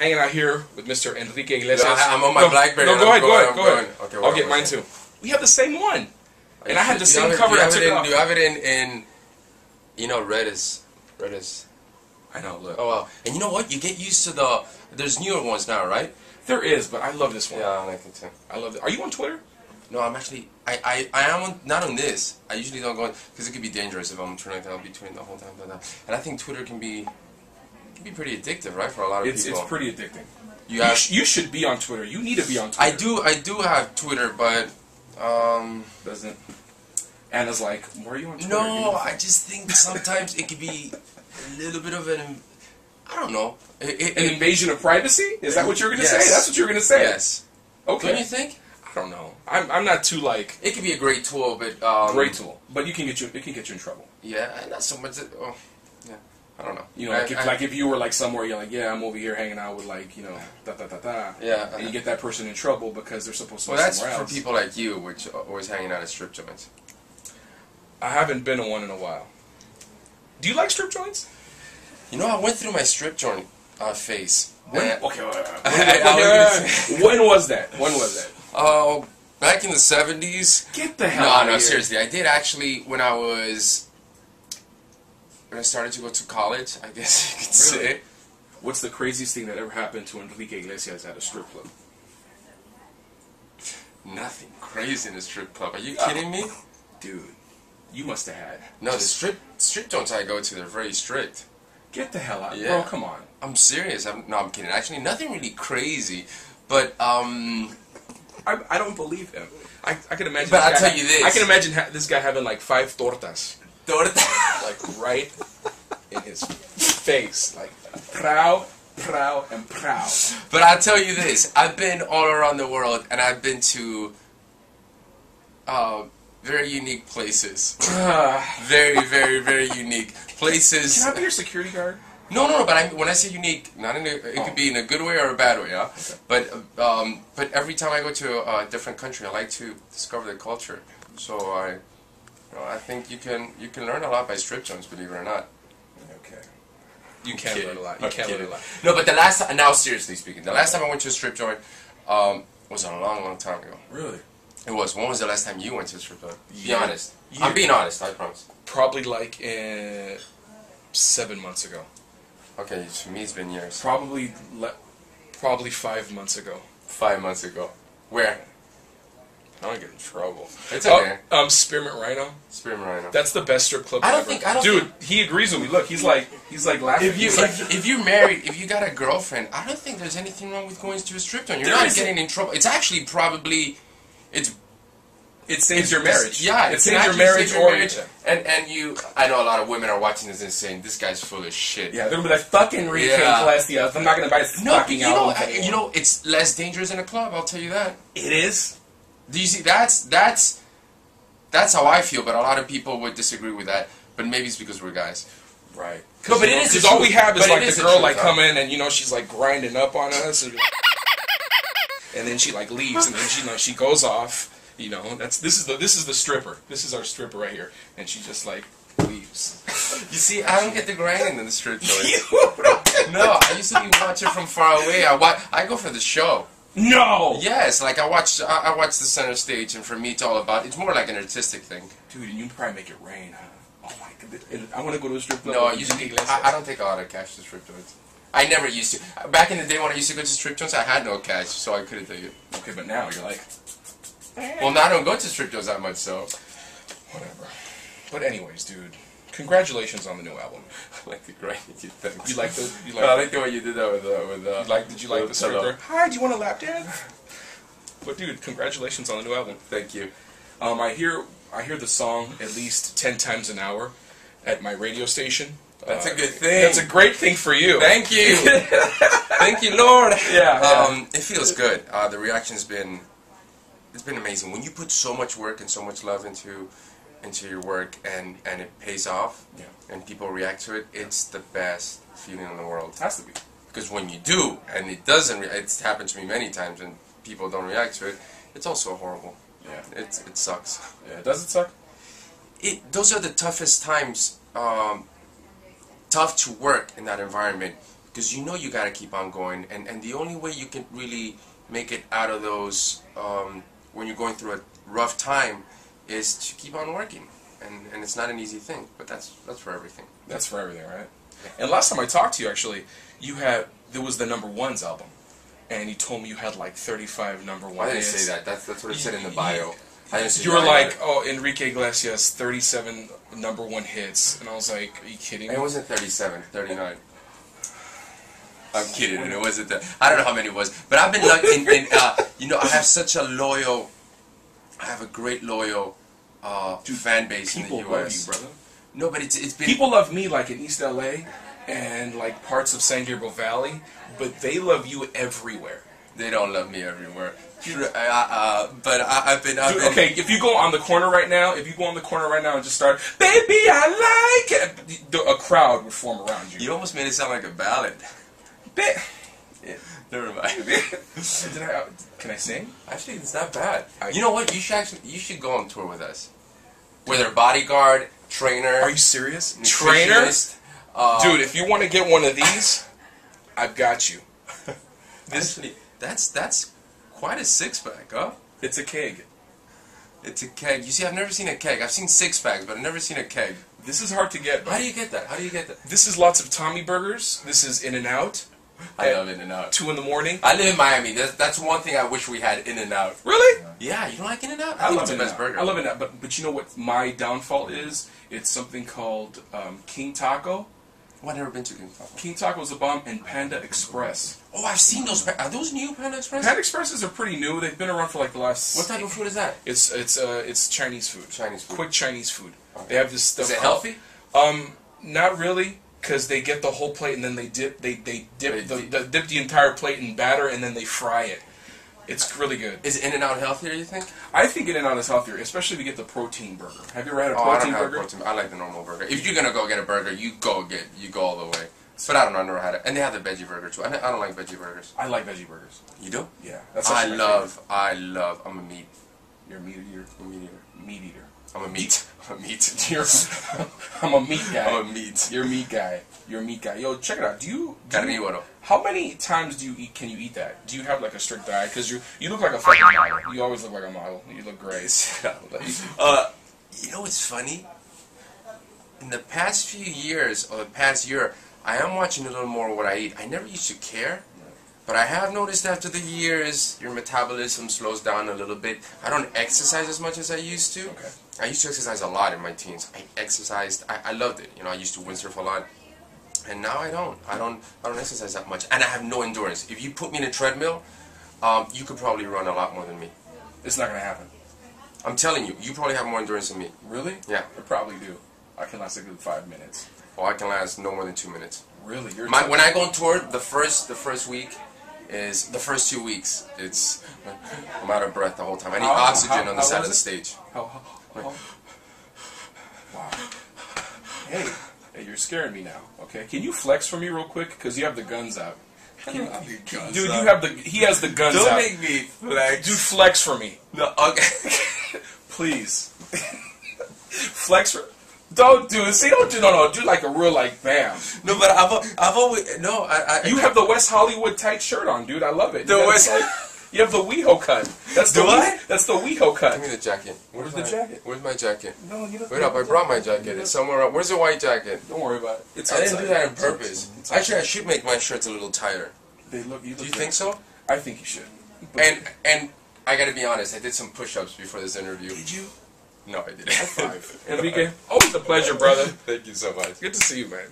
hanging out here with Mr. Enrique Iglesias. No, I'm on my BlackBerry. No, go ahead. Okay, I'll get mine too. We have the same one. And I had the same Do cover. you have it in you know, red is. I know, look. Oh, wow. And you know what? You get used to there's newer ones now, right? There is, but I love this one. Yeah, I like it too. I love it. Are you on Twitter? No, I'm actually, I am not on this. I usually don't go on, because it could be dangerous if I'm trying to I'll be tweeting the whole time. And I think Twitter can be pretty addictive, right, for a lot of people. It's pretty addicting. You should be on Twitter. You need to be on Twitter. I do have Twitter, but doesn't. Anna's like, why are you on Twitter? No, I just think sometimes it could be a little bit of an, I don't know. An invasion of privacy? Is that what you're going to Yes. say? That's what you're going to say? Yes. Okay. Don't you think? I don't know. I'm not too like. It could be a great tool, but Great tool, but it can get you in trouble. Yeah, not so much. Yeah, I don't know. You know, if you were like somewhere, you're like, yeah, I'm over here hanging out with like, you know, Yeah. and you get that person in trouble because they're supposed to. Well, be that's somewhere for else. people like you, which are always hanging out at strip joints. I haven't been to one in a while. Do you like strip joints? You know, I went through my strip joint phase. When And- was that? When was that? Oh, back in the 70s. Get the hell out of No, here. seriously. I did actually when I started to go to college, I guess you could say. What's the craziest thing that ever happened to Enrique Iglesias at a strip club? Nothing crazy in a strip club. Are you kidding me? Dude, you must have had. No, the strip joints I go to, they're very strict. Get the hell out. Yeah. Bro, come on. I'm serious. I'm kidding. Actually, nothing really crazy. But, I don't believe him. I can imagine. But I'll tell you this. I can imagine this guy having like 5 tortas, like right in his face, like proud, and proud. But I'll tell you this. I've been all around the world, and I've been to very unique places. Very, very, very unique places. Can I be your security guard? No. But when I say unique, not in it could be in a good way or a bad way, yeah. Okay. But every time I go to a different country, I like to discover the culture. So I think you can learn a lot by strip joints, believe it or not. Okay. You can learn a lot. You can learn a lot. No, but the last time, now seriously speaking, the last time I went to a strip joint was a long, long time ago. Really? It was. When was the last time you went to a strip joint? Be Yeah. honest. I'm being honest. I promise. Probably like 7 months ago. Okay, to me it's been years. Probably 5 months ago. 5 months ago. Where? I don't get in trouble. It's okay. Spearmint Rhino. Spearmint Rhino. That's the best strip club. I don't ever. think. Dude, he agrees with me. Look, he's like laughing. If you're married, if you got a girlfriend, I don't think there's anything wrong with going to a strip joint. You're There not isn't. getting in trouble. It's actually probably, it saves your marriage. Yeah, it it's saves your actually marriage. saves your marriage. And you, I know a lot of women are watching this and saying, "This guy's full of shit." Yeah, they're gonna be like, "Fucking Enrique Yeah. Iglesias. I'm not gonna buy his fucking album anymore." you know, it's less dangerous in a club. I'll tell you that. It is. Do you see? That's how I feel. But a lot of people would disagree with that. But maybe it's because we're guys. Right. No, but it is the because all we truth. have is But it like is the the girl truth, like huh? come in and she's like grinding up on us and then she like leaves and then she goes off. You know, this is the stripper. This is our stripper right here, and she just like leaves. You see, I don't get the grinding in the strip joint. No, I used to watch it from far away. I go for the show. No. Yes, like I watch the center stage, and for me, it's all about. It's more like an artistic thing. Dude, and you probably make it rain, huh? Oh my god! I want to go to a strip club. No, I usually I don't take a lot of cash to strip joints. I never used to. Back in the day when I used to go to strip joints, I had no cash, so I couldn't take it. Okay, but now you're like, well, now I don't go to strip joints that much, so whatever. But anyways, dude, congratulations on the new album. I like the grind. Thanks. You like the I like the way you did that with Did you like the stripper? Hi, do you want a lap dance? But dude, congratulations on the new album. Thank you. I hear the song at least 10 times an hour at my radio station. That's a good thing. That's a great thing for you. Thank you. Thank you, Lord. Yeah. It feels good. The reaction's been amazing. When you put so much work and so much love into your work and it pays off, Yeah. and people react to it, it's the best feeling in the world. It has to be. Because when you do, and it doesn't, it's happened to me many times, and people don't react to it, it's also horrible. Yeah. It sucks. Yeah. Does it suck? Those are the toughest times. Tough to work in that environment because you know you got to keep on going, and the only way you can really make it out of those when you're going through a rough time is to keep on working, and it's not an easy thing, but that's for everything. That's for everything, right? And last time I talked to you, actually, there was the number ones album, and you told me you had like 35 number one I didn't hits. say that. That's what it said in the bio. I didn't say You were that. like, oh, Enrique Iglesias, 37 number one hits, and I was like, are you kidding me? It wasn't 37, 39. I'm kidding, and it wasn't that. I don't know how many it was, but I've been lucky. You know, I have such a loyal. I have a great loyal fan base in the U.S. People love you, brother. No, but it's been. People love me like in East LA and like parts of San Gabriel Valley, but they love you everywhere. They don't love me everywhere. But I've been. Dude, okay, if you go on the corner right now, and just start, baby, I like it, a crowd would form around you. You almost made it sound like a ballad. Yeah. Never mind. Can I sing? Actually, it's not bad. You know what? You should go on tour with us. Whether bodyguard, trainer. Are you serious? Trainer? Dude, if you want to get one of these, I've got you. Actually, that's quite a six-pack, huh? It's a keg. It's a keg. You see, I've never seen a keg. I've seen six-packs, but I've never seen a keg. This is hard to get. How do you get that? How do you get that? This is lots of Tommy burgers. This is In-N-Out. I love In-N-Out. 2 in the morning. I live in Miami. That's one thing I wish we had In-N-Out. Really? Yeah, you don't like In-N-Out? I think love it's the best In-N-Out. burger. I love In-N-Out, but you know what my downfall is? It's something called King Taco. Oh, I've never been to King Taco. King Taco is a bomb, and Panda Express. Oh, I've seen those. Are those new Panda Express? Panda Expresses are pretty new. They've been around for like the last. What type of food is that? It's Chinese food. Chinese food. Quick Chinese food. Okay. They have this stuff. Is it called- healthy? Not really, because they get the whole plate and then they dip the entire plate in batter and then they fry it. It's really good. Is In-N-Out healthier, you think? I think In-N-Out is healthier, especially if you get the protein burger. Have you ever had a I protein don't have burger? protein. I like the normal burger. If you're gonna go get a burger, you go all the way. But I don't know. I never had it. And they have the veggie burger too. I don't like veggie burgers. I like veggie burgers. You do? Yeah. That's I actually my favorite. love. I'm a meat. You're a meat eater. I'm a meat eater. Meat eater. I'm a meat. I'm a meat. I'm a meat guy. I'm a meat. You're a meat guy. You're a meat guy. Yo, check it out. Carnívoro. How many times can you eat that? Do you have like a strict diet? Because you look like a fucking model. You always look like a model. You look great. You know what's funny? In the past few years, or the past year, I am watching a little more what I eat. I never used to care, but I have noticed after the years, your metabolism slows down a little bit. I don't exercise as much as I used to. Okay. I used to exercise a lot in my teens. I exercised. I loved it. You know, I used to windsurf a lot. And now I don't. I don't exercise that much. And I have no endurance. If you put me in a treadmill, you could probably run a lot more than me. It's not gonna happen. I'm telling you, you probably have more endurance than me. Really? Yeah. I probably do. I can last a good 5 minutes. Oh, I can last no more than 2 minutes. Really? When I go on tour, the first week is the first 2 weeks. It's I'm out of breath the whole time. I need oxygen on the side of the stage. Wow. Hey, you're scaring me now. Okay, can you flex for me real quick? Because you have the guns out. Dude, he has the guns out. Don't make me flex. Dude, flex for me. No, okay. Please. Flex for... Don't do it. See, don't do like a real, like, bam. No, but I've always... No, You have the West Hollywood tight shirt on, dude. I love it. The West... You have the WeHo cut. That's the That's the WeHo cut. Give me the jacket. Where's the jacket? Where's my jacket? No, you don't. Wait up, I brought my jacket. It's somewhere up. Where's the white jacket? Don't worry about it. It's I didn't outside. do that on purpose. Actually, I should make my shirts a little tighter. They look. Do you think so? I think you should. And I gotta be honest, I did some push-ups before this interview. Did you? No, I didn't. High five. Enrique, always a pleasure, brother. Thank you so much. Good to see you, man.